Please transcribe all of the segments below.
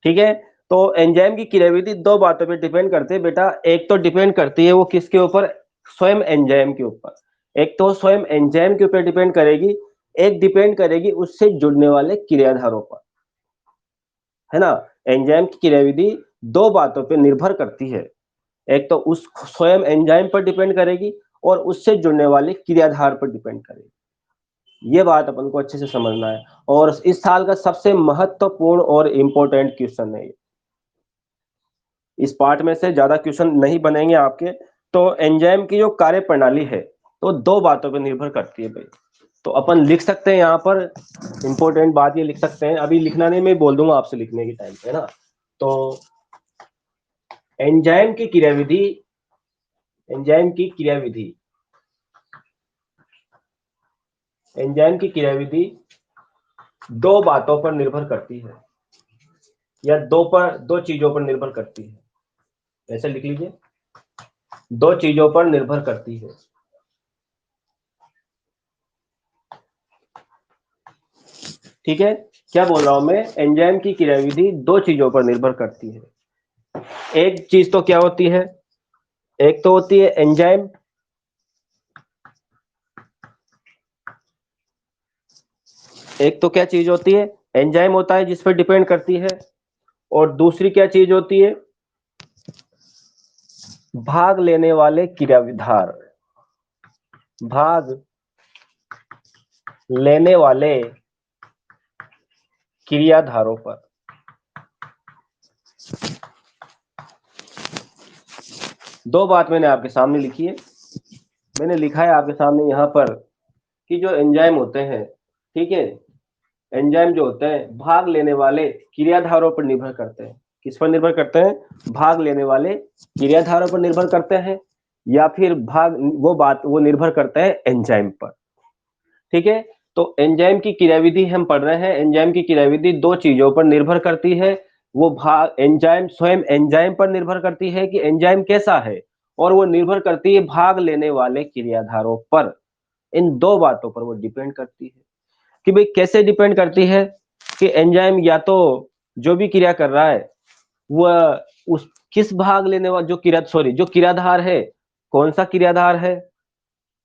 ठीक है। तो एंजाइम की क्रियाविधि दो बातों पे डिपेंड करती है बेटा। एक तो डिपेंड करती है वो किसके ऊपर, स्वयं एंजाइम के ऊपर। एक तो स्वयं एंजाइम के ऊपर डिपेंड करेगी, एक डिपेंड करेगी उससे जुड़ने वाले क्रियाधारों पर, है ना। एंजाइम की क्रियाविधि दो बातों पे निर्भर करती है, एक तो उस स्वयं एंजाइम पर डिपेंड करेगी और उससे जुड़ने वाले क्रियाधार पर डिपेंड करेगी। ये बात अपन को अच्छे से समझना है और इस साल का सबसे महत्वपूर्ण और इंपॉर्टेंट क्वेश्चन है ये। इस पार्ट में से ज्यादा क्वेश्चन नहीं बनेंगे आपके। तो एंजाइम की जो कार्य प्रणाली है तो दो बातों पर निर्भर करती है भाई। तो अपन लिख सकते हैं यहाँ पर इंपॉर्टेंट बात ये लिख सकते हैं, अभी लिखना नहीं, मैं बोल दूंगा आपसे लिखने के टाइम पे, है ना। तो एंजाइम की क्रियाविधि, एंजाइम की क्रियाविधि, एंजाइम की क्रियाविधि दो बातों पर निर्भर करती है या दो चीजों पर निर्भर करती है। ऐसे लिख लीजिए, दो चीजों पर निर्भर करती है। ठीक है, क्या बोल रहा हूं मैं, एंजाइम की क्रियाविधि दो चीजों पर निर्भर करती है। एक चीज तो क्या होती है, एक तो होती है एंजाइम, एक तो क्या चीज होती है, एंजाइम होता है जिस पर डिपेंड करती है। और दूसरी क्या चीज होती है, भाग लेने वाले क्रियाविधार, भाग लेने वाले क्रियाधारों पर। दो बात मैंने आपके सामने लिखी है, मैंने लिखा है आपके सामने यहाँ पर कि जो एंजाइम होते हैं, ठीक है, एंजाइम जो होते हैं भाग लेने वाले क्रियाधारों पर निर्भर करते हैं। किस पर निर्भर करते हैं, भाग लेने वाले क्रियाधारों पर निर्भर करते हैं, या फिर भाग वो निर्भर करते हैं एंजाइम पर। ठीक है, तो एंजाइम की क्रियाविधि हम पढ़ रहे हैं, एंजाइम की क्रियाविधि दो चीजों पर निर्भर करती है। वो भाग एंजाइम स्वयं एंजाइम पर निर्भर करती है कि एंजाइम कैसा है, और वो निर्भर करती है भाग लेने वाले क्रियाधारों पर। इन दो बातों पर वो डिपेंड करती है कि भाई कैसे डिपेंड करती है, कि एंजाइम या तो जो भी क्रिया कर रहा है वह उस किस भाग लेने वाला जो क्रिया सॉरी जो क्रियाधार है, कौन सा क्रियाधार है,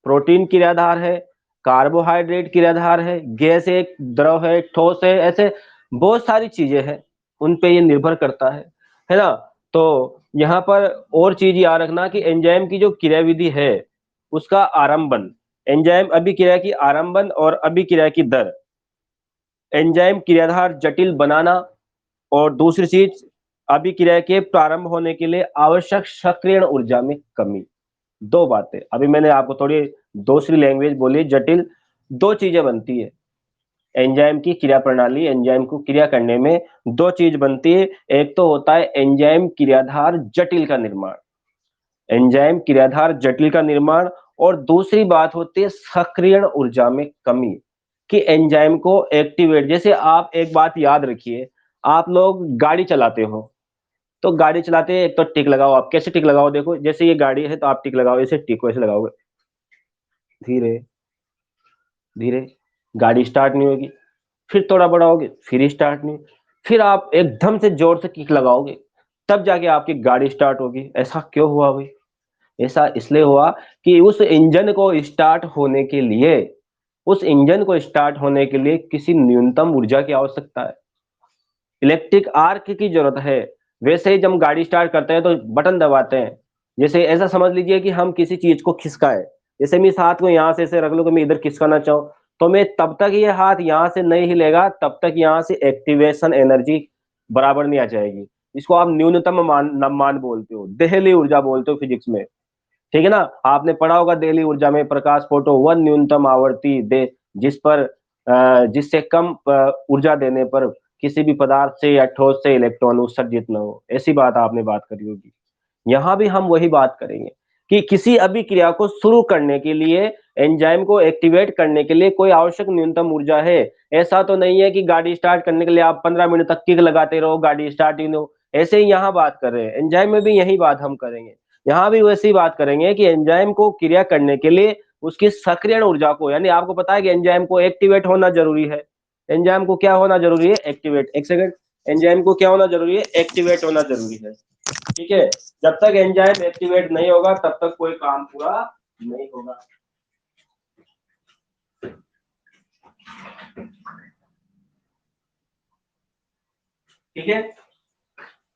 प्रोटीन क्रियाधार है, कार्बोहाइड्रेट क्रियाधार है, गैस है, द्रव है, ठोस है, ऐसे बहुत सारी चीजें हैं, उन पे ये निर्भर करता है ना। तो यहाँ पर और चीज याद रखना कि एंजाइम की जो क्रियाविधि है उसका आरंभन, एंजाइम अभिक्रिया की आरंभन और अभिक्रिया की दर, एंजाइम क्रियाधार जटिल बनाना, और दूसरी चीज अभिक्रिया के प्रारंभ होने के लिए आवश्यक सक्रियण ऊर्जा में कमी। दो बातें अभी मैंने आपको थोड़ी दूसरी लैंग्वेज बोली, जटिल। दो चीजें बनती है एंजाइम की क्रिया प्रणाली, एंजाइम को क्रिया करने में दो चीज बनती है। एक तो होता है एंजाइम क्रियाधार जटिल का निर्माण, एंजाइम क्रियाधार जटिल का निर्माण, और दूसरी बात होती है सक्रियण ऊर्जा में कमी, कि एंजाइम को एक्टिवेट, जैसे आप एक बात याद रखिए, आप लोग गाड़ी चलाते हो, तो गाड़ी चलाते हैं एक तो टिक लगाओ, आप कैसे टिक लगाओ, देखो जैसे ये गाड़ी है तो आप टिक लगाओ, ऐसे टिक को ऐसे लगाओगे, धीरे धीरे, गाड़ी स्टार्ट नहीं होगी, फिर थोड़ा बड़ा होगे फिर स्टार्ट नहीं, फिर आप एकदम से जोर से किक लगाओगे तब जाके आपकी गाड़ी स्टार्ट होगी। ऐसा क्यों हुआ भाई, ऐसा इसलिए हुआ कि उस इंजन को स्टार्ट होने के लिए, उस इंजन को स्टार्ट होने के लिए किसी न्यूनतम ऊर्जा की आवश्यकता है, इलेक्ट्रिक आर्क की जरूरत है। वैसे ही जब हम गाड़ी स्टार्ट करते हैं तो बटन दबाते हैं, जैसे ऐसा समझ लीजिए कि हम किसी चीज को खिसकाए, जैसे मैं इस हाथ को यहाँ से ऐसे रख लूं कि मैं इधर खिसकाना चाहूँ, तो मैं तब तक ये हाथ यहाँ से नहीं हिलेगा तब तक यहाँ से एक्टिवेशन एनर्जी बराबर नहीं आ जाएगी। इसको आप न्यूनतम मान बोलते हो, देहली ऊर्जा बोलते हो फिजिक्स में। ठीक है ना, आपने पढ़ा होगा देहली ऊर्जा में, प्रकाश फोटो वन न्यूनतम आवर्ती दे, जिस पर जिससे कम ऊर्जा देने पर किसी भी पदार्थ से या ठोस से इलेक्ट्रॉन उत्सर्जित न हो, ऐसी बात आपने बात करी होगी। यहाँ भी हम वही बात करेंगे कि किसी अभिक्रिया को शुरू करने के लिए, एंजाइम को एक्टिवेट करने के लिए कोई आवश्यक न्यूनतम ऊर्जा है। ऐसा तो नहीं है कि गाड़ी स्टार्ट करने के लिए आप 15 मिनट तक किक लगाते रहो गाड़ी स्टार्ट ही न हो, ऐसे ही यहाँ बात कर रहे हैं, एंजाइम में भी यही बात हम करेंगे। यहाँ भी वैसी बात करेंगे कि एंजाइम को क्रिया करने के लिए उसकी सक्रियण ऊर्जा को, यानी आपको पता है कि एंजाइम को एक्टिवेट होना जरूरी है, एंजाइम को क्या होना जरूरी है, एक्टिवेट। एक सेकंड, एंजाइम को क्या होना जरूरी है, एक्टिवेट होना जरूरी है। ठीक है, जब तक एंजाइम एक्टिवेट नहीं होगा तब तक कोई काम पूरा नहीं होगा। ठीक है,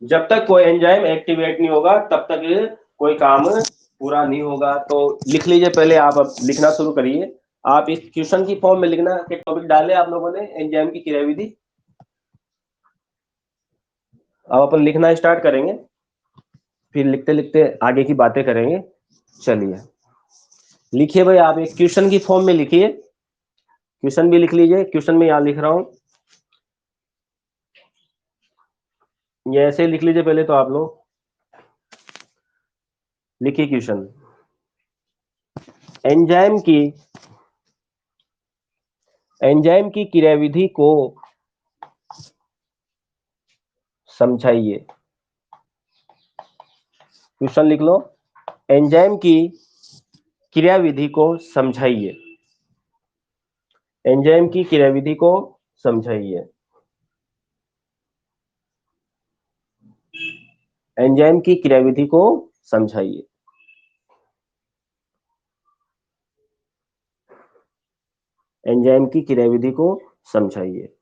जब तक कोई एंजाइम एक्टिवेट नहीं होगा तब तक कोई काम पूरा नहीं होगा। तो लिख लीजिए पहले, आप अब लिखना शुरू करिए। आप इस क्वेश्चन की फॉर्म में लिखना के टॉपिक डाले आप लोगों ने, एंजाइम की क्रियाविधि। अब अपन लिखना स्टार्ट करेंगे, फिर लिखते लिखते आगे की बातें करेंगे। चलिए लिखिए भाई, आप एक क्वेश्चन की फॉर्म में लिखिए, क्वेश्चन भी लिख लीजिए। क्वेश्चन में यहां लिख रहा हूं, ये ऐसे लिख लीजिए पहले तो आप लोग। लिखिए क्वेश्चन, एंजाइम की क्रियाविधि को समझाइए। क्वेश्चन लिख लो, एंजाइम की क्रियाविधि को समझाइए। एंजाइम की क्रियाविधि को समझाइए। एंजाइम की क्रियाविधि को समझाइए। एंजाइम की क्रियाविधि को समझाइए।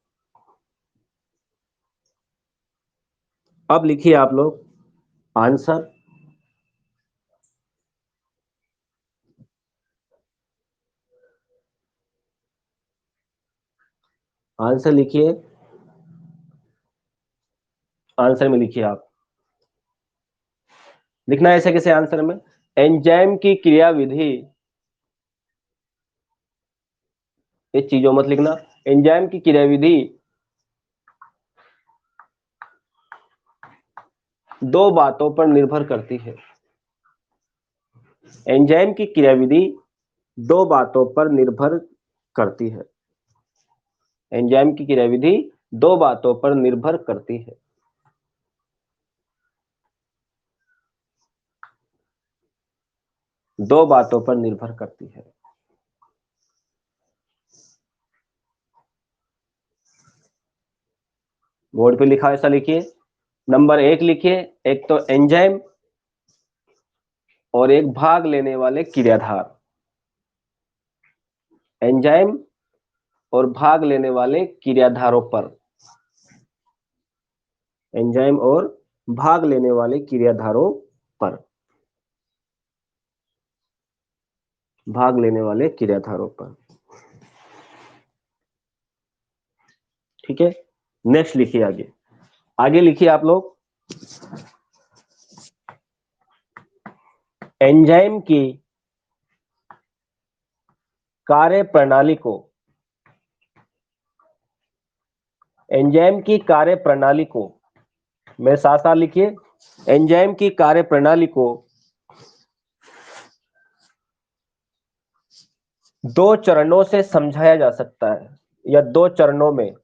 अब लिखिए आप लोग आंसर। आंसर लिखिए, आंसर में लिखिए आप। लिखना ऐसे कैसे आंसर में, एंजाइम की क्रियाविधि, ये चीजों मत लिखना। एंजाइम की क्रियाविधि दो बातों पर निर्भर करती है। एंजाइम की क्रियाविधि दो बातों पर निर्भर करती है। एंजाइम की क्रियाविधि दो बातों पर निर्भर करती है। दो बातों पर निर्भर करती है। बोर्ड पे लिखा ऐसा लिखिए। नंबर एक लिखिए, एक तो एंजाइम और एक भाग लेने वाले क्रियाधार। एंजाइम और भाग लेने वाले क्रियाधारों पर। एंजाइम और भाग लेने वाले क्रियाधारों पर। भाग लेने वाले क्रियाधारों पर। ठीक है, नेक्स्ट लिखिए आगे। आगे लिखिए आप लोग, एंजाइम की कार्य प्रणाली को, एंजाइम की कार्य प्रणाली को, मेरे साथ साथ लिखिए, एंजाइम की कार्य प्रणाली को दो चरणों से समझाया जा सकता है, या दो चरणों में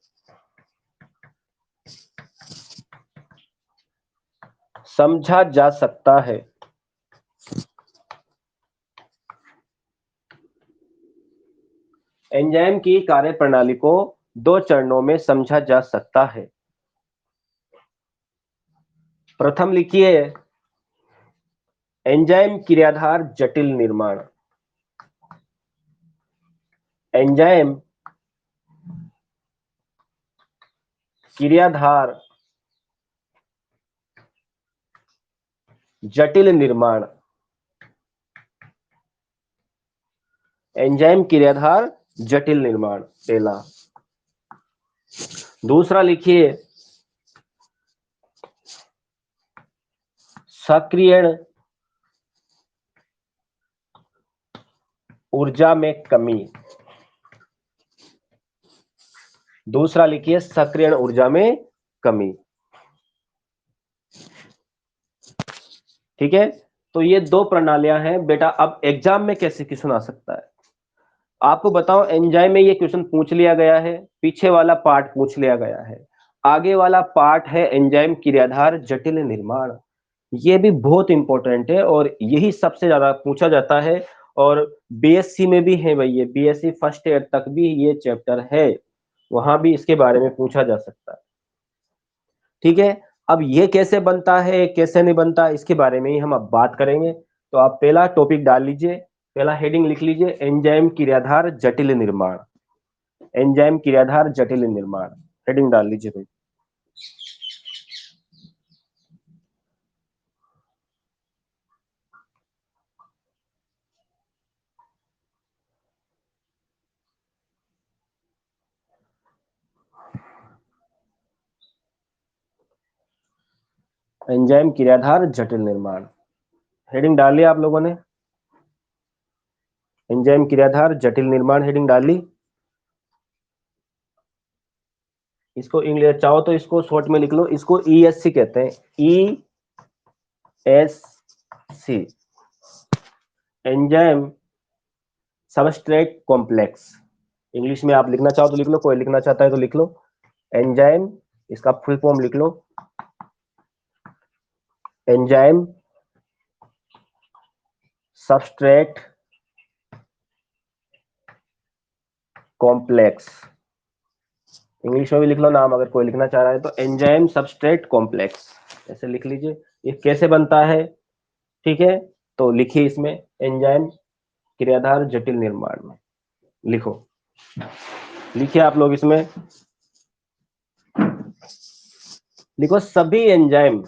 समझा जा सकता है। एंजाइम की कार्य प्रणाली को दो चरणों में समझा जा सकता है। प्रथम लिखिए, एंजाइम क्रियाधार जटिल निर्माण। एंजाइम क्रियाधार जटिल निर्माण। एंजाइम क्रियाधार जटिल निर्माण, पहला। दूसरा लिखिए, सक्रियण ऊर्जा में कमी। दूसरा लिखिए, सक्रियण ऊर्जा में कमी। ठीक है, तो ये दो प्रणालियां हैं बेटा। अब एग्जाम में कैसे क्वेश्चन आ सकता है आपको बताओ। एंजाइम में ये क्वेश्चन पूछ लिया गया है, पीछे वाला पार्ट पूछ लिया गया है, आगे वाला पार्ट है एंजाइम क्रियाधार जटिल निर्माण। ये भी बहुत इंपॉर्टेंट है और यही सबसे ज्यादा पूछा जाता है। और बीएससी में भी है भाई, ये बीएससी फर्स्ट ईयर तक भी ये चैप्टर है, वहां भी इसके बारे में पूछा जा सकता है। ठीक है। अब ये कैसे बनता है कैसे नहीं बनता इसके बारे में ही हम अब बात करेंगे। तो आप पहला टॉपिक डाल लीजिए, पहला हेडिंग लिख लीजिए, एंजाइम क्रियाधार जटिल निर्माण। एंजाइम क्रियाधार जटिल निर्माण, हेडिंग डाल लीजिए भाई। एंजाइम क्रियाधार जटिल निर्माण, हेडिंग डाल लिया आप लोगों ने? एंजाइम क्रियाधार जटिल निर्माण हेडिंग डाल ली। इसको इंग्लिश चाहो तो इसको शॉर्ट में लिख लो, इसको ईएससी कहते हैं, ESC, enzyme substrate complex. English में आप लिखना चाहो तो लिख लो, कोई लिखना चाहता है तो लिख लो। एंजाइम, इसका फुल फॉर्म लिख लो, एंजाइम सबस्ट्रेट कॉम्प्लेक्स। इंग्लिश में भी लिख लो नाम, अगर कोई लिखना चाह रहा है तो एंजाइम सबस्ट्रेट कॉम्प्लेक्स ऐसे लिख लीजिए। ये कैसे बनता है, ठीक है, तो लिखिए इसमें एंजाइम क्रियाधार जटिल निर्माण में लिखो, लिखिए आप लोग इसमें लिखो सभी एंजाइम,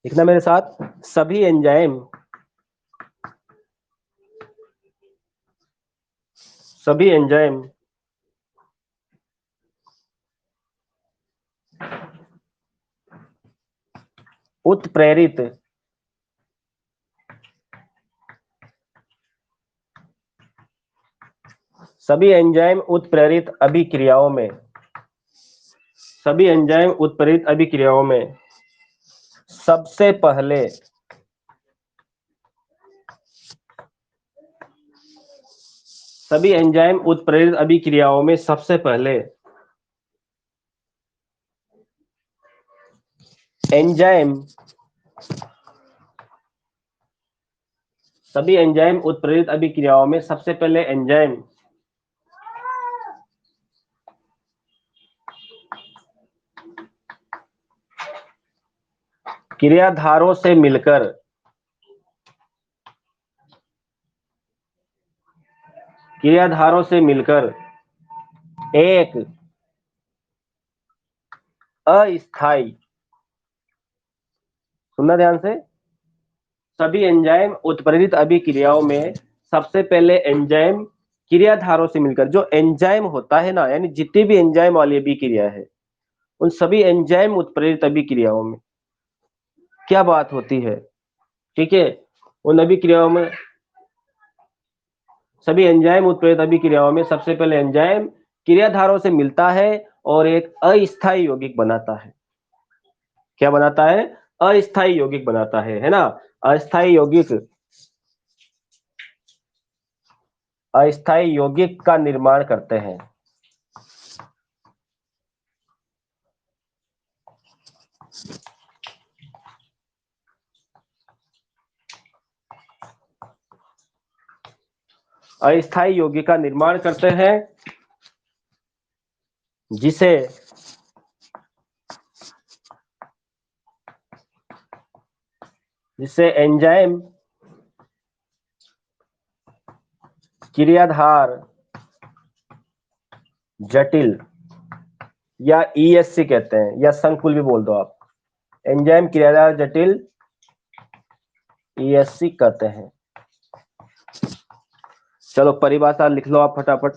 लिखना मेरे साथ, सभी एंजाइम, सभी एंजाइम उत्प्रेरित सभी एंजाइम उत्प्रेरित अभिक्रियाओं में, सभी एंजाइम उत्प्रेरित अभिक्रियाओं में सबसे पहले सभी एंजाइम उत्प्रेरित अभिक्रियाओं में सबसे पहले एंजाइम, सभी एंजाइम उत्प्रेरित अभिक्रियाओं में सबसे पहले एंजाइम क्रियाधारों से मिलकर क्रियाधारों से मिलकर एक अस्थाई, सुनना ध्यान से, सभी एंजाइम उत्प्रेरित अभिक्रियाओं में सबसे पहले एंजाइम क्रियाधारों से मिलकर, जो एंजाइम होता है ना, यानी जितनी भी एंजाइम वाली अभिक्रिया है उन सभी एंजाइम उत्प्रेरित अभिक्रियाओं में क्या बात होती है, ठीक है, उन अभिक्रियाओं में सभी एंजाइम उत्प्रेरित अभिक्रियाओं में सबसे पहले एंजाइम क्रियाधारों से मिलता है और एक अस्थायी यौगिक बनाता है। क्या बनाता है? अस्थायी यौगिक बनाता है ना। अस्थायी यौगिक, अस्थायी यौगिक का निर्माण करते हैं। अस्थायी यौगिक का निर्माण करते हैं जिसे जिसे एंजाइम क्रियाधार जटिल या ईएससी कहते हैं, या संकुल भी बोल दो आप, एंजाइम क्रियाधार जटिल ईएससी कहते हैं। चलो परिभाषा लिख लो आप फटाफट,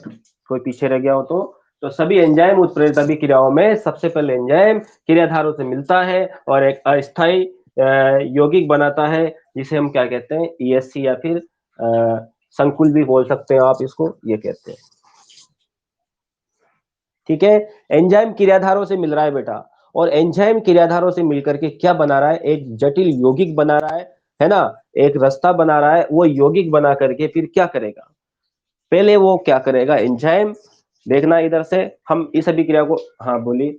कोई पीछे रह गया हो तो सभी एंजाइम उत्प्रेरित अभिक्रियाओं में सबसे पहले एंजाइम क्रियाधारों से मिलता है और एक अस्थायी यौगिक बनाता है जिसे हम क्या कहते हैं, ईएससी, या फिर संकुल भी बोल सकते हैं आप इसको, ये कहते हैं, ठीक है। एंजाइम क्रियाधारों से मिल रहा है बेटा, और एंजाइम क्रियाधारों से मिलकर के क्या बना रहा है, एक जटिल यौगिक बना रहा है ना, एक रास्ता बना रहा है। वो यौगिक बना करके फिर क्या करेगा, पहले वो क्या करेगा एंजाइम, देखना इधर से, हम इस अभिक्रिया को, हाँ बोलिए।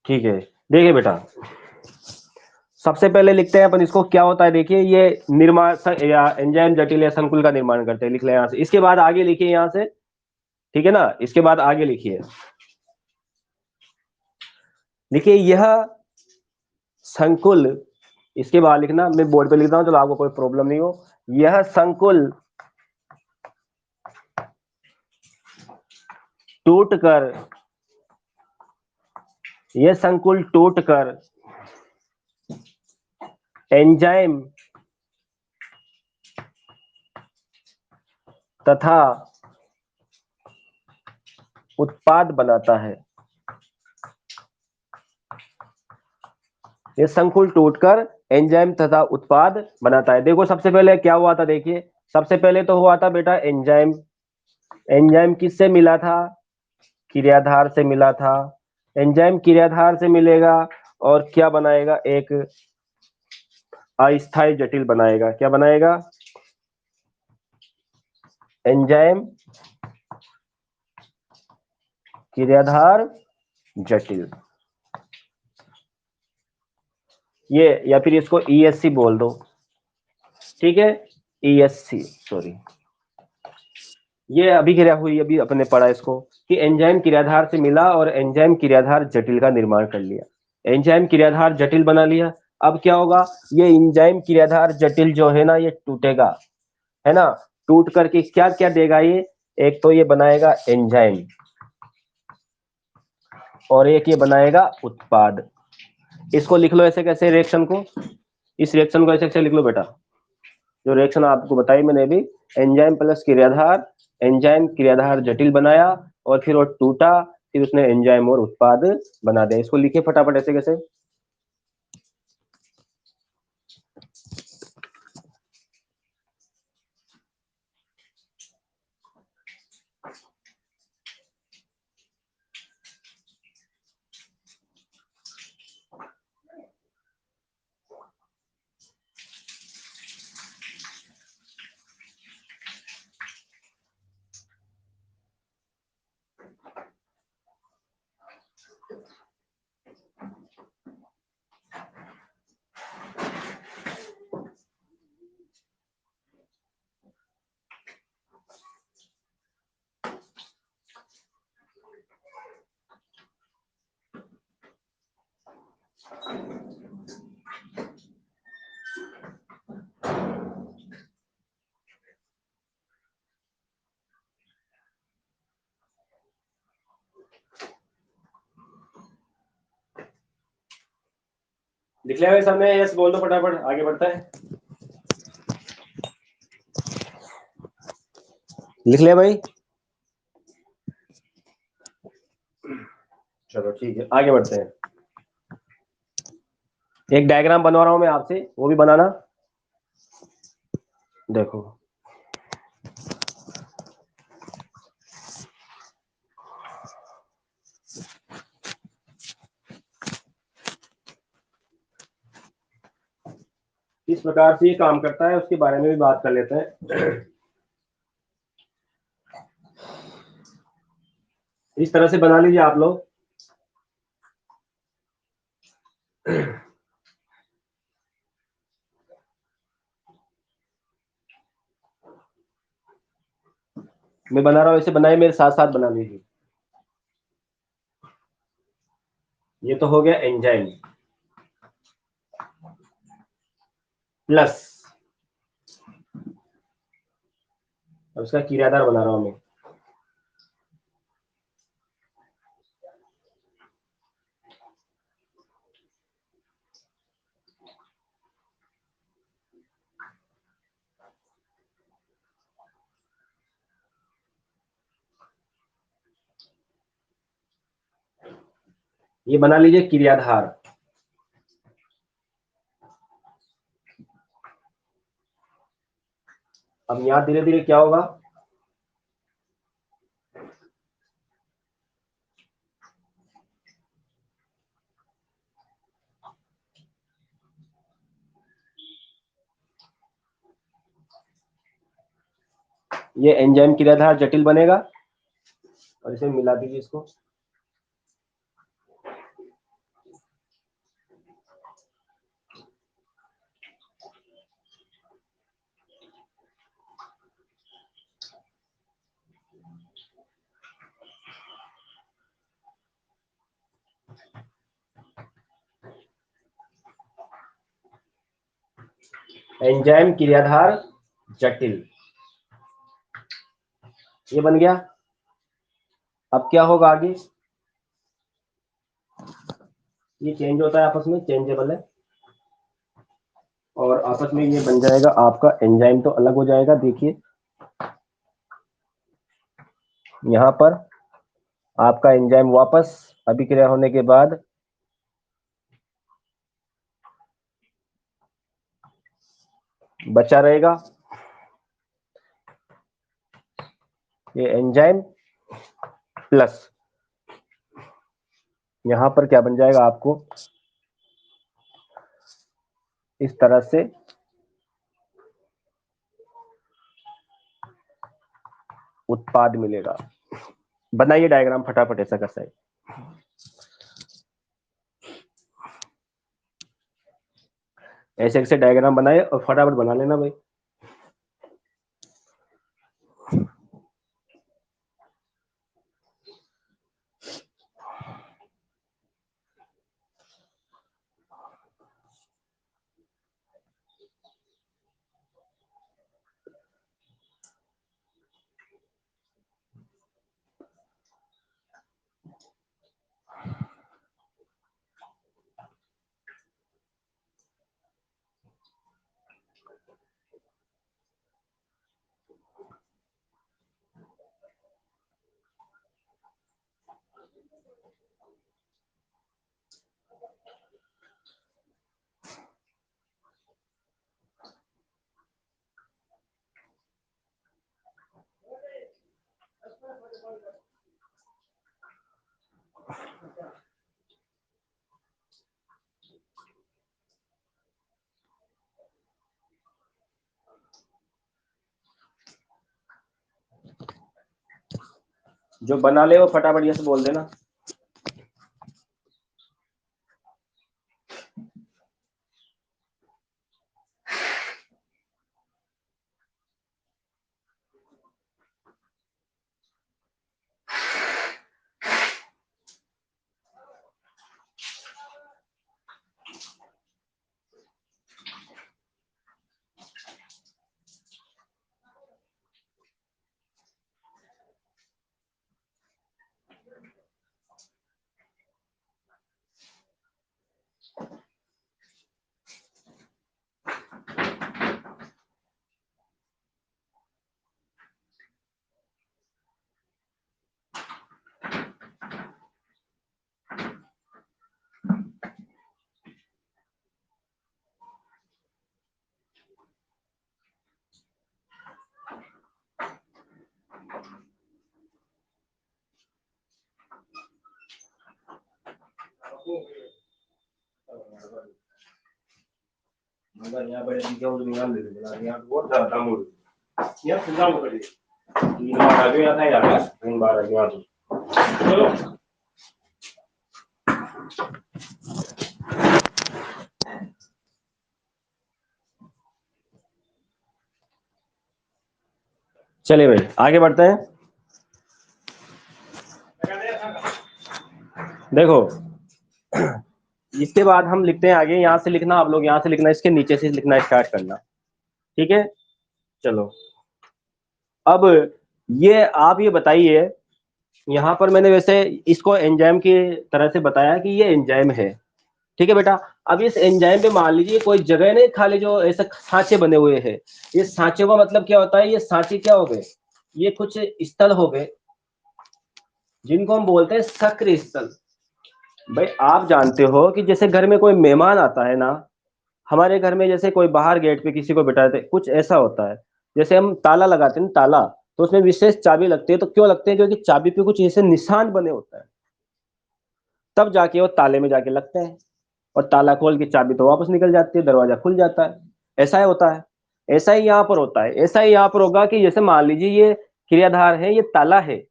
ठीक है, देखिए बेटा, सबसे पहले लिखते हैं अपन इसको, क्या होता है देखिए, ये निर्माण या एंजाइम जटिल या संकुल का निर्माण करते हैं, लिख लें यहां से। इसके बाद आगे लिखिए यहां से, ठीक है ना, इसके बाद आगे लिखिए, देखिए यह संकुल, इसके बाद लिखना, मैं बोर्ड पे लिखता हूं, चलो आपको कोई प्रॉब्लम नहीं हो। यह संकुल टूटकर, यह संकुल टूटकर एंजाइम तथा उत्पाद बनाता है। यह संकुल टूटकर एंजाइम तथा उत्पाद बनाता है। देखो सबसे पहले क्या हुआ था, देखिए सबसे पहले तो हुआ था बेटा एंजाइम। एंजाइम किससे मिला था? क्रियाधार से मिला था। एंजाइम क्रियाधार से मिलेगा और क्या बनाएगा? एक अस्थायी जटिल बनाएगा। क्या बनाएगा? एंजाइम क्रियाधार जटिल, ये, या फिर इसको ईएससी बोल दो, ठीक है, ईएससी, सॉरी, ये अभी क्रिया हुई, अभी अपने पढ़ा इसको कि एंजाइम क्रियाधार से मिला और एंजाइम क्रियाधार जटिल का निर्माण कर लिया। एंजाइम क्रियाधार जटिल बना लिया। अब क्या होगा? ये एंजाइम क्रियाधार जटिल जो है ना, ये टूटेगा, है ना। टूट करके क्या क्या देगा ये? एक तो ये बनाएगा एंजाइम और एक ये बनाएगा उत्पाद। इसको लिख लो ऐसे, कैसे रिएक्शन को, इस रिएक्शन को ऐसे कैसे लिख लो बेटा, जो रिएक्शन आपको बताई मैंने अभी, एंजाइम प्लस क्रियाधार, एंजाइम क्रियाधार जटिल बनाया और फिर वो टूटा, फिर उसने एंजाइम और उत्पाद बना दिया। इसको लिखे फटाफट ऐसे कैसे। लिख लिया भाई सामने? यस बोल दो फटाफट, आगे बढ़ता है। लिख लिया भाई? चलो ठीक है, आगे बढ़ते हैं। एक डायग्राम बनवा रहा हूं मैं आपसे, वो भी बनाना। देखो किस प्रकार से ये काम करता है, उसके बारे में भी बात कर लेते हैं। इस तरह से बना लीजिए आप लोग। मैं बना रहा हूं, ऐसे बनाए, मेरे साथ साथ बना लीजिए। ये तो हो गया एंजाइम प्लस, अब इसका क्रियाधार बना रहा हूं मैं। ये बना लीजिए क्रियाधार। अब यहां धीरे धीरे क्या होगा? ये एंजाइम क्रियाधार जटिल बनेगा और इसे मिला दीजिए इसको। एंजाइम क्रियाधार जटिल, ये बन गया। अब क्या होगा आगे, ये चेंज होता है आपस में, चेंजेबल है, और आपस में ये बन जाएगा आपका एंजाइम तो अलग हो जाएगा। देखिए यहां पर आपका एंजाइम वापस अभिक्रिया होने के बाद बचा रहेगा। ये एंजाइम प्लस यहां पर क्या बन जाएगा, आपको इस तरह से उत्पाद मिलेगा। बनाइए डायग्राम फटाफट ऐसा कैसा है। ऐसे ऐसे डायग्राम बनाए और फटाफट बना लेना भाई। जो बना ले वो फटाफट ये से बोल देना। यहाँ बड़े बहुत ज्यादा मूड यहाँ सुना करिए 3 बार आगे आता है यार, 3 बार आगे आता चलो। चलिए भाई आगे बढ़ते हैं। देखो इसके बाद हम लिखते हैं आगे, यहां से लिखना आप लोग, यहां से लिखना, इसके नीचे से लिखना स्टार्ट करना, ठीक है। चलो अब ये आप ये बताइए, यहां पर मैंने वैसे इसको एंजाइम की तरह से बताया कि ये एंजाइम है, ठीक है बेटा। अब इस एंजाइम पे मान लीजिए कोई जगह नहीं खाली जो ऐसे सांचे बने हुए हैं, ये सांचे का मतलब क्या होता है, ये सांचे क्या हो गए, ये कुछ स्थल हो गए जिनको हम बोलते हैं सक्रिय स्थल। भाई आप जानते हो कि जैसे घर में कोई मेहमान आता है ना, हमारे घर में जैसे कोई बाहर गेट पे किसी को बिठाते, कुछ ऐसा होता है, जैसे हम ताला लगाते हैं ना ताला, तो उसमें विशेष चाबी लगती है, तो क्यों लगते हैं, क्योंकि चाबी पे कुछ ऐसे निशान बने होता है, तब जाके वो ताले में जाके लगते हैं, और ताला खोल के चाबी तो वापस निकल जाती है, दरवाजा खुल जाता है। ऐसा ही होता है, ऐसा ही यहाँ पर होता है, ऐसा ही यहाँ पर होगा कि जैसे मान लीजिए ये क्रियाधार है, ये ताला है,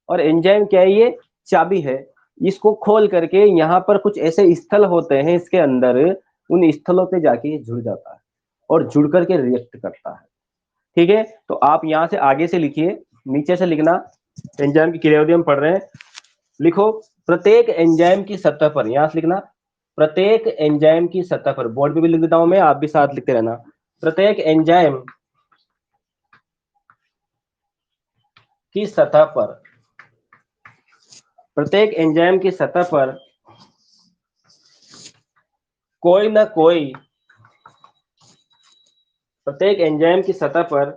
और एंजाइम क्या है, ये चाबी है। इसको खोल करके यहाँ पर कुछ ऐसे स्थल होते हैं इसके अंदर, उन स्थलों पे जाके ये जुड़ जाता है और जुड़ करके रिएक्ट करता है, ठीक है। तो आप यहाँ से आगे से लिखिए, नीचे से लिखना, एंजाइम की क्रियाविधि हम पढ़ रहे हैं। लिखो प्रत्येक एंजाइम की सतह पर, यहां से लिखना प्रत्येक एंजाइम की सतह पर, बोर्ड पे भी लिख देता हूं मैं, आप भी साथ लिखते रहना। प्रत्येक एंजाइम की सतह पर, प्रत्येक एंजाइम की सतह पर कोई ना कोई, प्रत्येक एंजाइम की सतह पर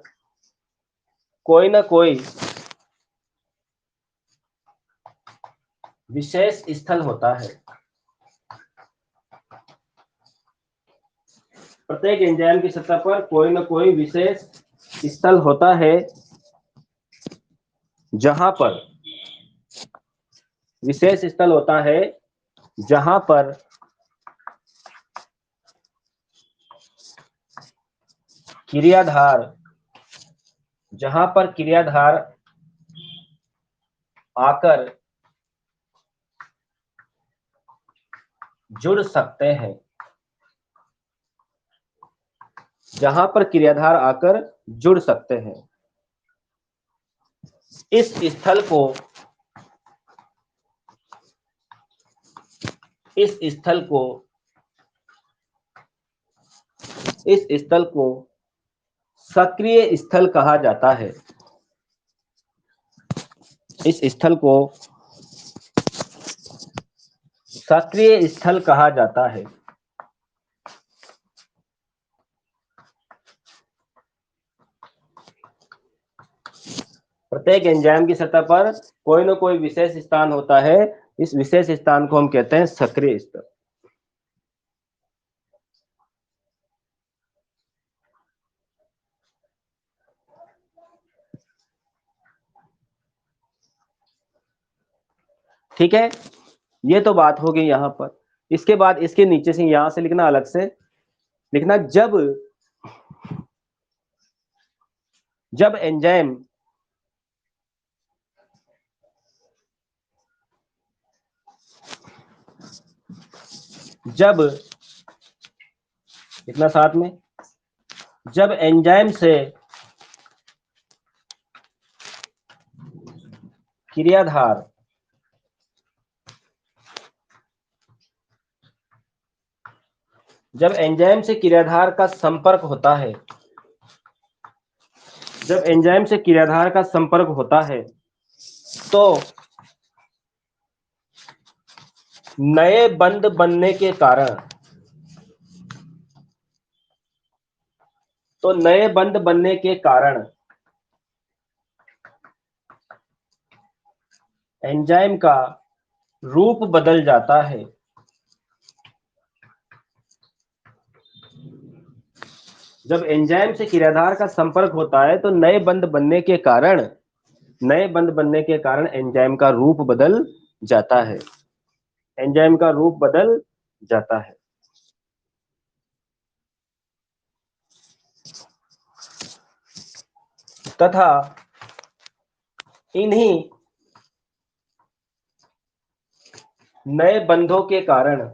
कोई ना कोई विशेष स्थल होता है। प्रत्येक एंजाइम की सतह पर कोई ना कोई विशेष स्थल होता है जहां पर, विशेष स्थल होता है जहां पर क्रियाधार, जहां पर क्रियाधार आकर जुड़ सकते हैं, जहां पर क्रियाधार आकर जुड़ सकते हैं। इस स्थल को, इस स्थल को, इस स्थल को सक्रिय स्थल कहा जाता है। इस स्थल को सक्रिय स्थल कहा जाता है। प्रत्येक एंजाइम की सतह पर कोई ना कोई विशेष स्थान होता है, इस विशेष स्थान को हम कहते हैं सक्रिय स्थल। ठीक है, ये तो बात हो गई यहां पर। इसके बाद इसके नीचे से, यहां से लिखना, अलग से लिखना, जब एंजाइम जब लिखना साथ में, जब एंजाइम से क्रियाधार जब एंजाइम से क्रियाधार का संपर्क होता है, जब एंजाइम से क्रियाधार का संपर्क होता है तो नए बंध बनने के कारण, तो नए बंध बनने के कारण एंजाइम का रूप बदल जाता है। जब एंजाइम से क्रियाधार का संपर्क होता है तो नए बंध बनने के कारण, नए बंध बनने के कारण एंजाइम का रूप बदल जाता है, एंजाइम का रूप बदल जाता है। तथा इन्हीं नए बंधों के कारण,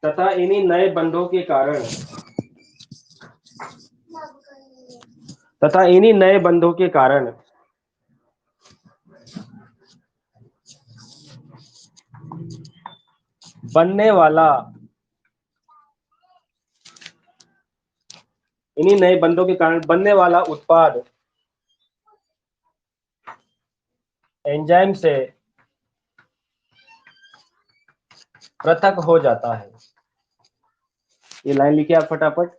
तथा इन्हीं नए बंधों के कारण, तथा इन्हीं नए बंधों के कारण बनने वाला, इन्हीं नए बंधों के कारण बनने वाला उत्पाद एंजाइम से पृथक हो जाता है। ये लाइन लिखिए आप फटाफट।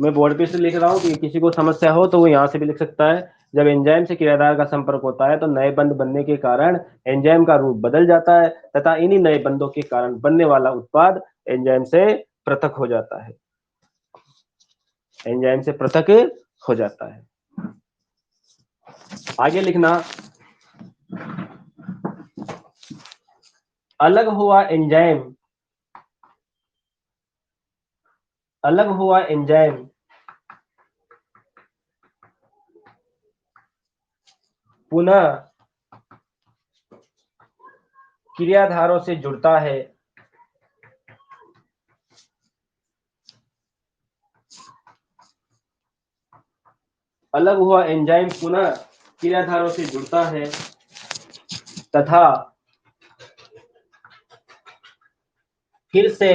मैं बोर्ड पे से लिख रहा हूं कि किसी को समस्या हो तो वो यहां से भी लिख सकता है। जब एंजाइम से क्रियाधार का संपर्क होता है तो नए बंध बनने के कारण एंजाइम का रूप बदल जाता है तथा इन्हीं नए बंधों के कारण बनने वाला उत्पाद एंजाइम से पृथक हो जाता है, एंजाइम से पृथक हो जाता है। आगे लिखना, अलग हुआ एंजाइम, अलग हुआ एंजाइम पुनः क्रियाधारों से जुड़ता है, अलग हुआ एंजाइम पुनः क्रियाधारों से जुड़ता है तथा फिर से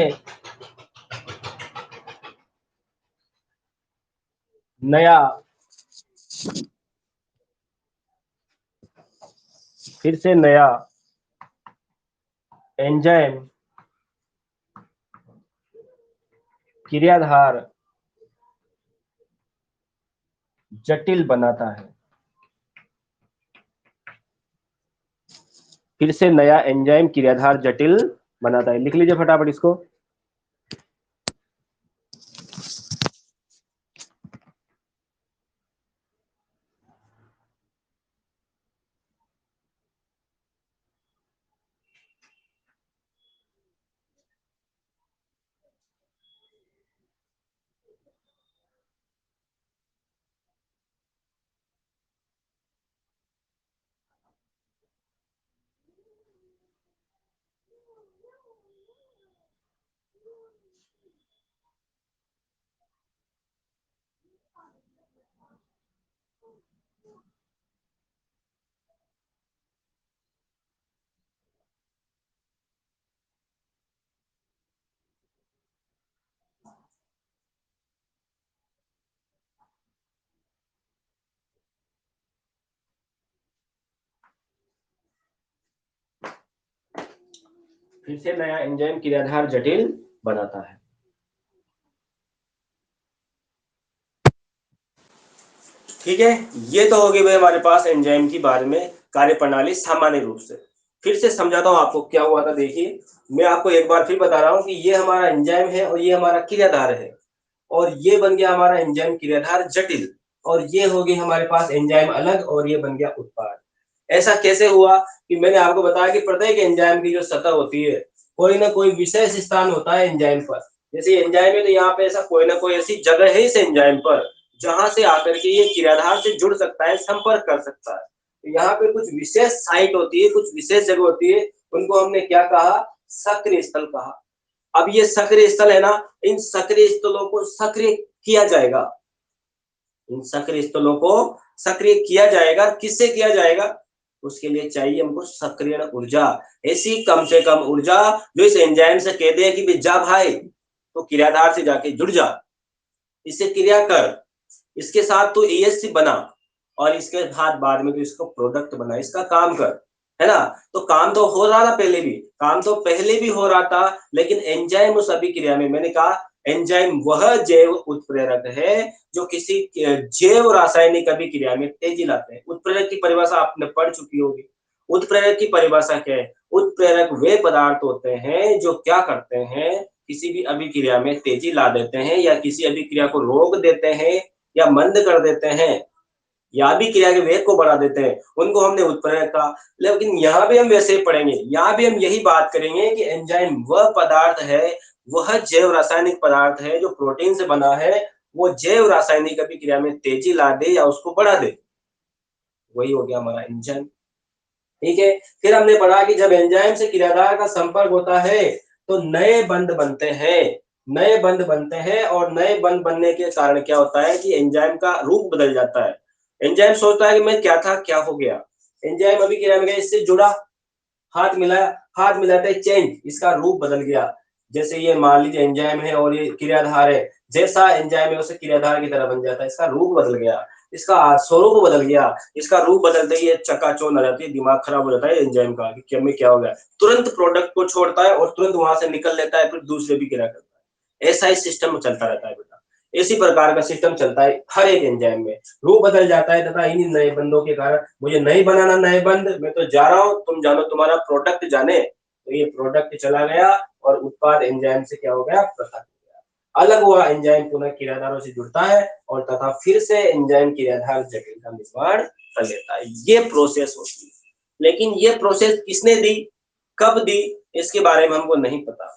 नया एंजाइम क्रियाधार जटिल बनाता है। फिर से नया एंजाइम क्रियाधार जटिल बनाता है। लिख लीजिए फटाफट इसको। फिर से नया एंजाइम क्रियाधार जटिल बनाता है। ठीक है, ये तो होगी भाई हमारे पास एंजाइम की बारे में कार्यप्रणाली सामान्य रूप से। फिर से समझाता हूँ आपको क्या हुआ था। देखिए, मैं आपको एक बार फिर बता रहा हूँ कि ये हमारा एंजाइम है और ये हमारा क्रियाधार है, और ये बन गया हमारा एंजाइम क्रियाधार जटिल, और ये होगी हमारे पास एंजाइम अलग, और ये बन गया उत्पाद। ऐसा कैसे हुआ कि मैंने आपको बताया कि प्रत्येक एंजाइम की जो सतह होती है, कोई ना कोई विशेष स्थान होता है एंजाइम पर। जैसे एंजाइम है तो यहाँ पे ऐसा कोई ना कोई ऐसी जगह है इस एंजाइम पर जहां से आकर के ये क्रियाधार से जुड़ सकता है, संपर्क कर सकता है। तो यहाँ पे कुछ विशेष साइट होती है, कुछ विशेष जगह होती है, उनको हमने क्या कहा? सक्रिय स्थल कहा। अब ये सक्रिय स्थल है ना, इन सक्रिय स्थलों को सक्रिय किया जाएगा। इन सक्रिय स्थलों को सक्रिय किया जाएगा। किससे किया जाएगा? उसके लिए चाहिए हमको सक्रियण ऊर्जा, ऐसी कम से कम ऊर्जा जो इस एंजाइम से कह दे कि जा भाई, तो क्रियाधार से जाके जुड़ जा, इससे क्रिया कर, इसके साथ तो ESC बना, और इसके बाद में तो इसको प्रोडक्ट बना, इसका काम कर, है ना? तो काम तो हो रहा था पहले भी, काम तो पहले भी हो रहा था, लेकिन एंजाइम उस अभिक्रिया में, मैंने कहा एंजाइम वह जैव उत्प्रेरक है जो किसी जैव रासायनिक अभिक्रिया में तेजी लाते हैं। उत्प्रेरक की परिभाषा आपने पढ़ चुकी होगी। उत्प्रेरक की परिभाषा क्या है? उत्प्रेरक वे पदार्थ होते हैं जो क्या करते हैं, किसी भी अभिक्रिया में तेजी ला देते हैं, या किसी अभिक्रिया को रोक देते हैं, या मंद कर देते हैं, या भी क्रिया के वेग को बढ़ा देते हैं, उनको हमने उत्प्रेरक कहा। लेकिन यहाँ भी हम वैसे ही पढ़ेंगे, यहाँ भी हम यही बात करेंगे कि एंजाइम वह पदार्थ है, वह जैव रासायनिक पदार्थ है जो प्रोटीन से बना है, वो जैव रासायनिक अभिक्रिया में तेजी ला दे या उसको बढ़ा दे, वही हो गया हमारा एंजाइम। ठीक है, फिर हमने पढ़ा कि जब एंजाइम से क्रियाधार का संपर्क होता है तो नए बंध बनते हैं, नए बंध बनते हैं, और नए बंध बनने के कारण क्या होता है कि एंजाइम का रूप बदल जाता है। एंजाइम सोचता है कि मैं क्या था, क्या हो गया। एंजाइम अभी क्रिया में गया, इससे जुड़ा, हाथ मिलाया, हाथ मिलाते चेंज, इसका रूप बदल गया। जैसे ये मान लीजिए एंजाइम है और ये क्रियाधार है, जैसा एंजाइम है उसे क्रियाधार की तरह बन जाता है, इसका रूप बदल गया, इसका स्वरूप बदल गया। इसका रूप बदलते ही ये चकाचौंध आ जाती है, दिमाग खराब हो जाता है एंजाइम का कि क्या में क्या हो गया, तुरंत प्रोडक्ट को छोड़ता है और तुरंत वहां से निकल लेता है, फिर दूसरे भी क्रिया करता है। ऐसा ही सिस्टम चलता रहता है बेटा, इसी प्रकार का सिस्टम चलता है हर एक एंजाइम में। रूप बदल जाता है तथा इन्हीं नए बंधों के कारण, मुझे नहीं बनाना नए बंध, मैं तो जा रहा हूँ, तुम जानो तुम्हारा प्रोडक्ट जाने, तो ये प्रोडक्ट चला गया और उत्पाद एंजाइम से क्या हो गया? पृथक हो गया। अलग हुआ एंजाइम पुनः क्रियाधारों से जुड़ता है और तथा फिर से एंजाइम क्रियाधार जटिल का निर्माण कर लेता है। ये प्रोसेस होती है, लेकिन ये प्रोसेस किसने दी, कब दी, इसके बारे में हमको नहीं पता।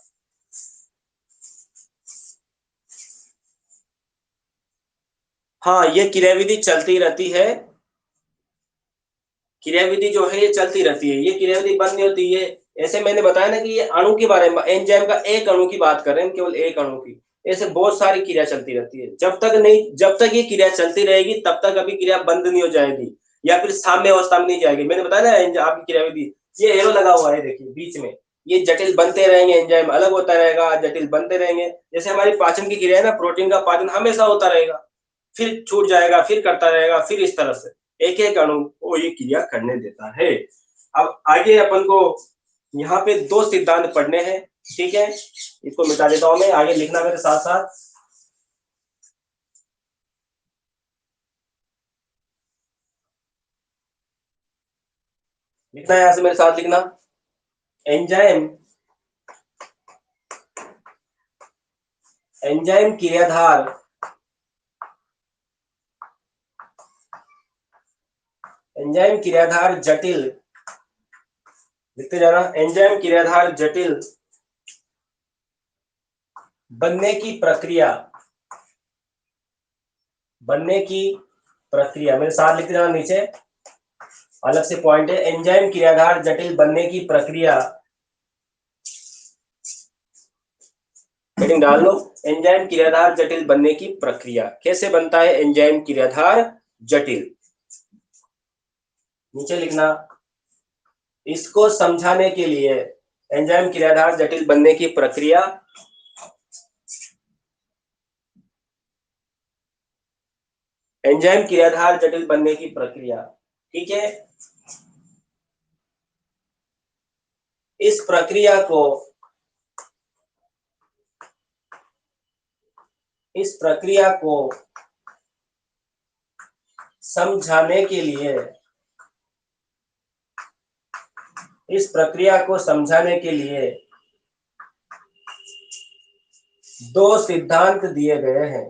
हाँ, ये क्रियाविधि चलती रहती है, क्रियाविधि जो है ये चलती रहती है, ये क्रियाविधि बंद नहीं होती है। ऐसे मैंने बताया ना कि ये अणु के बारे में, एंजाइम का एक अणु की बात कर रहे हैं, केवल एक अणु की। ऐसे बहुत सारी क्रिया चलती रहती है, जब तक ये क्रिया चलती रहेगी तब तक अभी क्रिया बंद नहीं हो जाएगी। या फिर साम्य अवस्था में नहीं जाएगी। मैंने बताया ना आपकी क्रियाविधि, ये एरो लगा हुआ है देखिए बीच में, ये जटिल बनते रहेंगे, एंजाइम अलग होता रहेगा, जटिल बनते रहेंगे। जैसे हमारी पाचन की क्रिया है ना, प्रोटीन का पाचन हमेशा होता रहेगा, फिर छूट जाएगा, फिर करता रहेगा, फिर इस तरह से एक एक अणु को ये क्रिया करने देता है। अब आगे अपन को यहाँ पे दो सिद्धांत पढ़ने हैं, ठीक है, इसको मिटा देता हूं मैं, आगे लिखना मेरे साथ साथ। लिखना है यहां से मेरे साथ लिखना, एंजाइम, एंजाइम क्रियाधार, एंजाइम क्रियाधार जटिल, लिखते जाना, एंजाइम क्रियाधार जटिल बनने की प्रक्रिया, बनने की प्रक्रिया, मेरे साथ लिखते जाना, नीचे अलग से पॉइंट है, एंजाइम क्रियाधार जटिल बनने की प्रक्रिया, हेडिंग डाल लो, एंजाइम क्रियाधार जटिल बनने की प्रक्रिया। कैसे बनता है एंजाइम क्रियाधार जटिल, नीचे लिखना। इसको समझाने के लिए एंजाइम क्रियाधार जटिल बनने की प्रक्रिया, एंजाइम क्रियाधार जटिल बनने की प्रक्रिया, ठीक है। इस प्रक्रिया को, इस प्रक्रिया को समझाने के लिए, इस प्रक्रिया को समझाने के लिए दो सिद्धांत दिए गए हैं।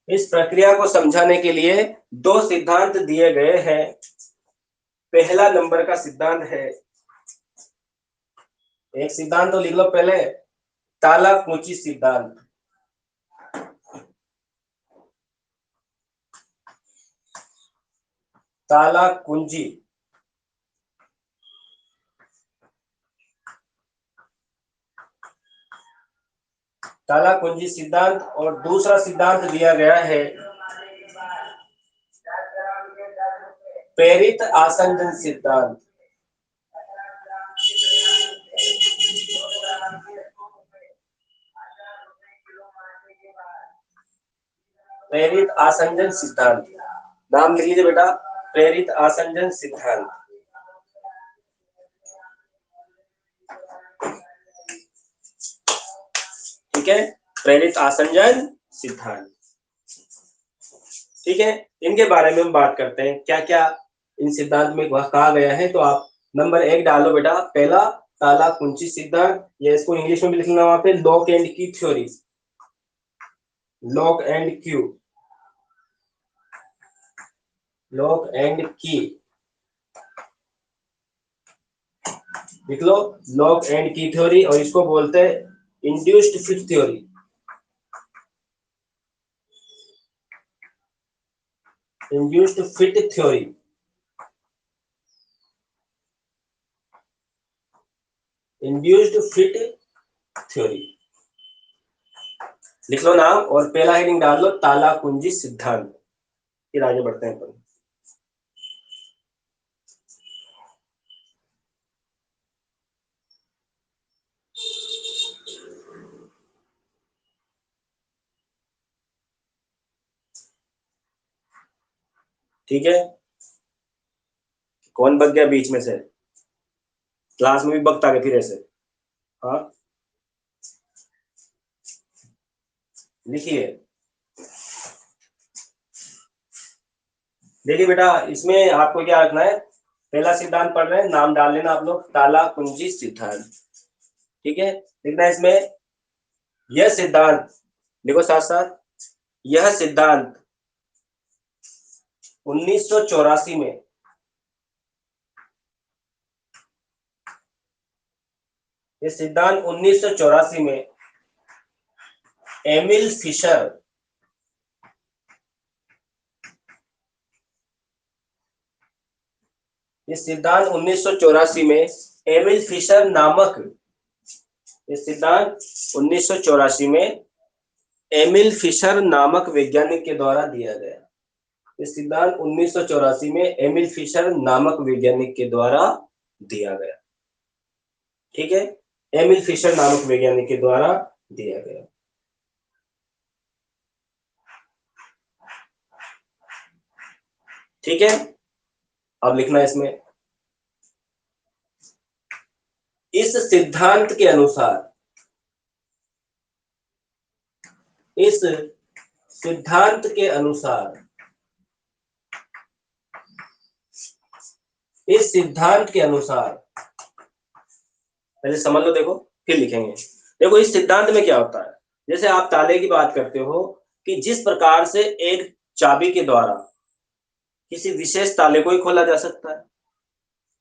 इस प्रक्रिया को समझाने के लिए दो सिद्धांत दिए गए हैं। पहला नंबर का सिद्धांत है, एक सिद्धांत तो लिख लो पहले, ताला कुंची सिद्धांत, ताला कुंजी, ताला कुंजी सिद्धांत। और दूसरा सिद्धांत दिया गया है प्रेरित आसंजन सिद्धांत, प्रेरित आसंजन सिद्धांत, नाम लिख लीजिए बेटा, प्रेरित आसंजन सिद्धांत, ठीक है, प्रेरित आसंजन सिद्धांत, ठीक है। इनके बारे में हम बात करते हैं, क्या क्या इन सिद्धांत में कहा गया है। तो आप नंबर एक डालो बेटा, पहला ताला कुंची सिद्धांत, या इसको इंग्लिश में भी लिखना वहां पे, लॉक एंड की theory, lock and Q, lock and की, लिख लो, लॉक एंड की थ्योरी। और इसको बोलते हैं induced fit theory, induced fit theory, induced fit theory, लिख लो नाम। और पहला हेडिंग डाल लो ताला कुंजी सिद्धांत। फिर आगे बढ़ते हैं अपन, ठीक है। कौन बच गया बीच में से, क्लास में भी बकता है फिर ऐसे, हाँ लिखिए। देखिए बेटा, इसमें आपको क्या रखना है, पहला सिद्धांत पढ़ रहे हैं, नाम डाल लेना आप लोग, ताला कुंजी सिद्धांत, ठीक है। लिखना है इसमें, यह सिद्धांत, देखो साथ साथ, यह सिद्धांत 1984 में, ये सिद्धांत 1984 में एमिल फिशर, ये सिद्धांत 1984 में एमिल फिशर नामक ये सिद्धांत 1984 में एमिल फिशर नामक वैज्ञानिक के द्वारा दिया गया। ये सिद्धांत 1984 में एमिल फिशर नामक वैज्ञानिक के द्वारा दिया गया। ठीक है, एमिल फिशर नामक वैज्ञानिक के द्वारा दिया गया। ठीक है, अब लिखना इसमें, इस सिद्धांत के अनुसार, इस सिद्धांत के अनुसार, इस सिद्धांत के अनुसार, पहले समझ लो, देखो फिर लिखेंगे। देखो इस सिद्धांत में क्या होता है, जैसे आप ताले की बात करते हो कि जिस प्रकार से एक चाबी के द्वारा किसी विशेष ताले को ही खोला जा सकता है,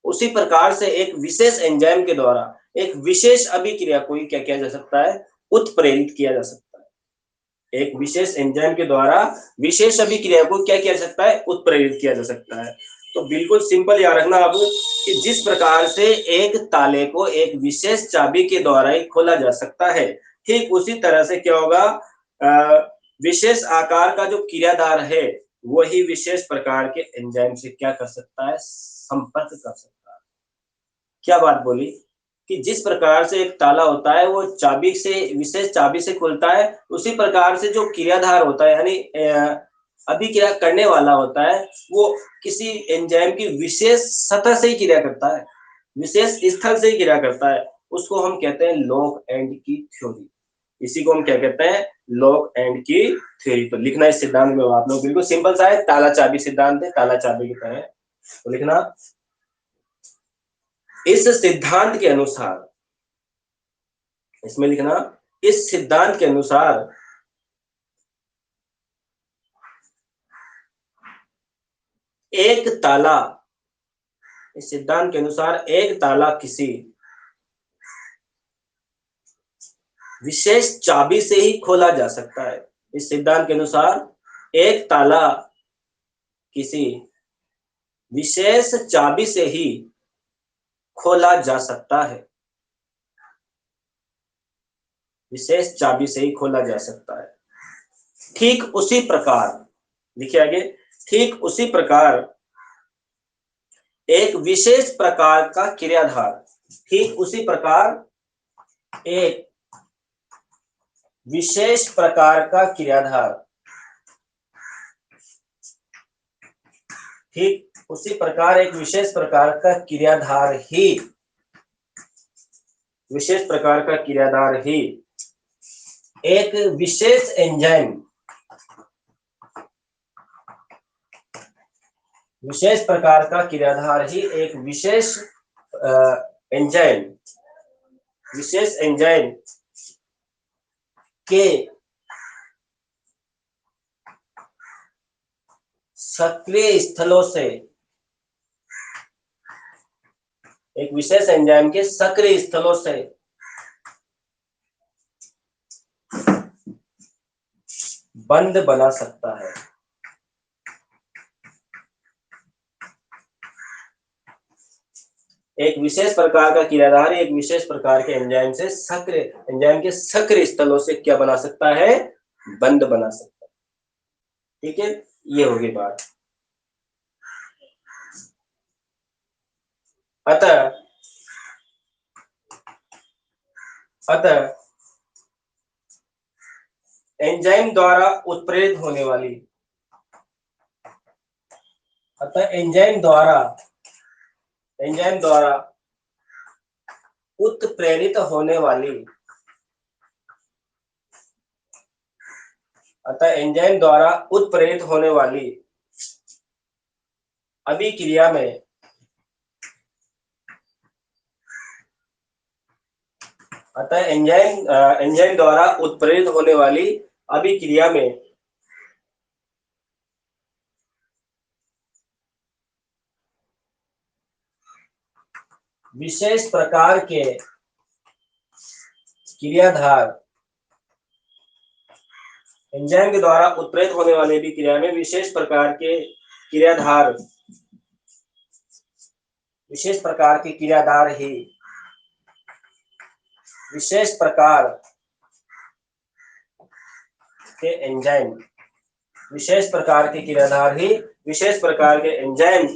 उसी प्रकार से एक विशेष एंजाइम के द्वारा एक विशेष अभिक्रिया को ही क्या किया जा सकता है, उत्प्रेरित किया जा सकता है। एक विशेष एंजाइम के द्वारा विशेष अभिक्रिया को क्या किया जा सकता है, उत्प्रेरित किया जा सकता है। तो बिल्कुल सिंपल याद रखना अब कि जिस प्रकार से एक ताले को एक विशेष चाबी के द्वारा ही खोला जा सकता है, ठीक उसी तरह से क्या होगा, विशेष आकार का जो क्रियाधार है वही विशेष प्रकार के एंजाइम से क्या कर सकता है, संपर्क कर सकता है। क्या बात बोली कि जिस प्रकार से एक ताला होता है वो चाबी से, विशेष चाबी से खुलता है, उसी प्रकार से जो क्रियाधार होता है यानी अभिक्रिया करने वाला होता है वो किसी एंजाइम की विशेष सतह से ही क्रिया करता है, विशेष स्थल से ही क्रिया करता है। उसको हम कहते हैं लॉक एंड की थ्योरी। इसी को हम क्या कहते हैं, लॉक एंड की थ्योरी। तो लिखना इस सिद्धांत में आप लोग बिल्कुल सिंपल सा है, ताला चाबी सिद्धांत है, ताला चाबी की तरह। तो लिखना, इस सिद्धांत के अनुसार, इसमें लिखना, इस सिद्धांत के अनुसार एक ताला, इस सिद्धांत के अनुसार एक ताला किसी विशेष चाबी से ही खोला जा सकता है। इस सिद्धांत के अनुसार एक ताला किसी विशेष चाबी से ही खोला जा सकता है, विशेष चाबी से ही खोला जा सकता है। ठीक उसी प्रकार, लिखिए आगे, ठीक उसी प्रकार एक विशेष प्रकार का क्रियाधार, ठीक उसी प्रकार एक विशेष प्रकार का क्रियाधार, ठीक उसी प्रकार एक विशेष प्रकार का क्रियाधार ही, विशेष प्रकार का क्रियाधार ही एक विशेष एंजाइम, विशेष प्रकार का क्रियाधार ही एक विशेष एंजाइम, विशेष एंजाइम के सक्रिय स्थलों से, एक विशेष एंजाइम के सक्रिय स्थलों से बंद बना सकता है। एक विशेष प्रकार का क्रियाधार एक विशेष प्रकार के एंजाइम से सक्रिय, एंजाइम के सक्रिय स्थलों से क्या बना सकता है, बंद बना सकता है। ठीक है, ये होगी बात। अतः एंजाइम द्वारा उत्प्रेरित होने वाली, अतः एंजाइम द्वारा उत्प्रेरित होने वाली, अतः एंजाइम द्वारा उत्प्रेरित होने वाली अभिक्रिया में अतः एंजाइम द्वारा उत्प्रेरित होने वाली अभिक्रिया में विशेष प्रकार के क्रियाधार, एंजाइम के द्वारा उत्प्रेरित होने वाली अभिक्रिया में विशेष प्रकार के क्रियाधार, विशेष प्रकार के क्रियाधार ही विशेष प्रकार के एंजाइम, विशेष प्रकार के क्रियाधार ही विशेष प्रकार के एंजाइम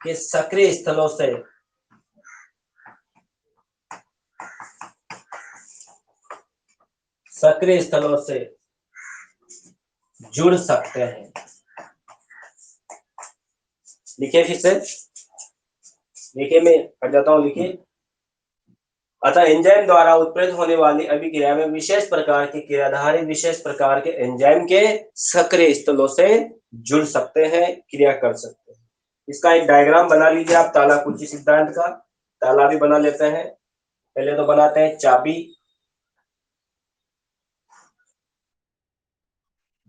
के सक्रिय स्थलों से जुड़ सकते हैं। लिखिए फिर से, लिखिए, मैं हट जाता हूं, लिखिए। अतः एंजाइम द्वारा उत्प्रेरित होने वाली अभिक्रिया में विशेष प्रकार की क्रियाधार विशेष प्रकार के एंजाइम के सक्रिय स्थलों से जुड़ सकते हैं, क्रिया कर सकते हैं। इसका एक डायग्राम बना लीजिए आप तालाकुची सिद्धांत का। ताला भी बना लेते हैं। पहले तो बनाते हैं चाबी,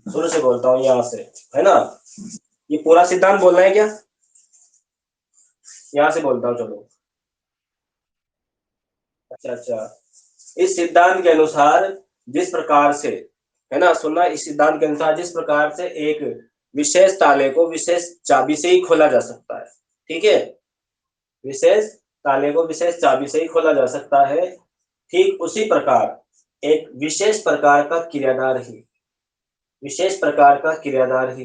शुरू से बोलता हूँ यहाँ से, है ना। ये पूरा सिद्धांत बोलना है क्या? यहाँ से बोलता हूँ, चलो। अच्छा अच्छा, इस सिद्धांत के अनुसार जिस प्रकार से, है ना, सुनना, इस सिद्धांत के अनुसार जिस प्रकार से एक विशेष ताले को विशेष चाबी से ही खोला जा सकता है, ठीक है, विशेष ताले को विशेष चाबी से ही खोला जा सकता है, ठीक उसी प्रकार एक विशेष प्रकार का क्रियाधार ही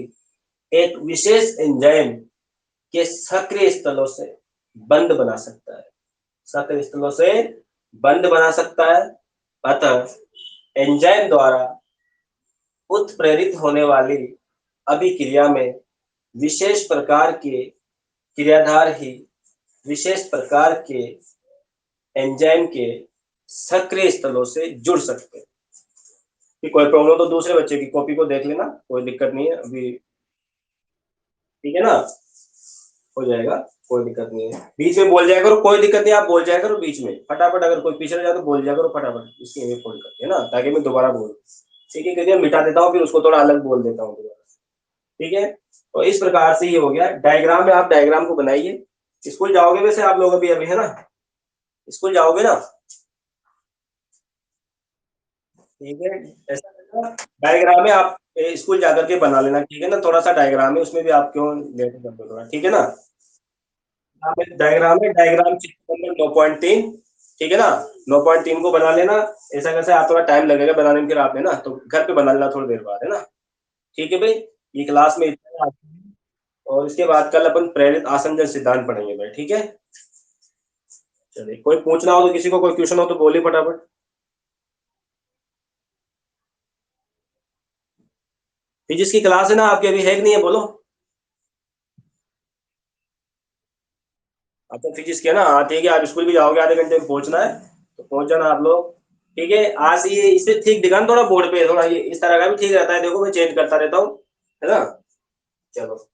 एक विशेष एंजाइम के सक्रिय स्थलों से बंद बना सकता है, सक्रिय स्थलों से बंद बना सकता है। अतः एंजाइम द्वारा उत्प्रेरित होने वाली अभिक्रिया में विशेष प्रकार के क्रियाधार ही विशेष प्रकार के एंजाइम के सक्रिय स्थलों से जुड़ सकते हैं। कि कोई प्रॉब्लम तो दूसरे बच्चे की कॉपी को देख लेना, कोई दिक्कत नहीं है अभी, ठीक है ना, हो जाएगा, कोई दिक्कत नहीं है। बीच में बोल जाया करो, कोई दिक्कत नहीं, आप बोल जाया करो बीच में फटाफट, अगर कोई पीछे रह जाए तो बोल जाया करो फटाफट, इसकी ये फोन करके, है ना, ताकि मैं दोबारा बोलूं। ठीक है, क्योंकि मिटा देता हूँ फिर उसको थोड़ा अलग बोल देता हूँ दोबारा। ठीक है, तो इस प्रकार से ये हो गया। डायग्राम में आप डायग्राम को बनाइए। स्कूल जाओगे वैसे आप लोग अभी अभी, है ना, स्कूल जाओगे ना? ठीक है, ऐसा करना, डायग्राम में आप स्कूल जाकर के बना लेना, ठीक है ना। थोड़ा सा डायग्राम है, उसमें भी आप क्यों लेट कर दो थोड़ा, ठीक है ना। डायग्राम है, डायग्राम चित्र नंबर 9.3, ठीक है ना, 9.3 को बना लेना। ऐसा कैसे आप थोड़ा टाइम लगेगा बनाने में, फिर आप, है ना, तो घर पे बना लेना थोड़ी देर बाद, है ना। ठीक है भाई, ये क्लास में इतना, और इसके बाद कल अपन प्रेरित आसंजन सिद्धांत पढ़ेंगे भाई, ठीक है। चलिए, कोई पूछना हो तो, किसी को कोई क्वेश्चन हो तो बोलिए फटाफट। फिजिक्स की क्लास है ना आपकी, अभी है कि नहीं है, बोलो। आपको फिजिक्स की है ना, हाँ ठीक है, आप स्कूल भी जाओगे, आधे घंटे में पहुंचना है, तो पहुंच जाना आप लोग। ठीक है, आज ये इसे ठीक दिखाना थोड़ा बोर्ड पे, थोड़ा ये इस तरह का भी ठीक रहता है, देखो मैं चेंज करता रहता हूँ, है ना। चलो।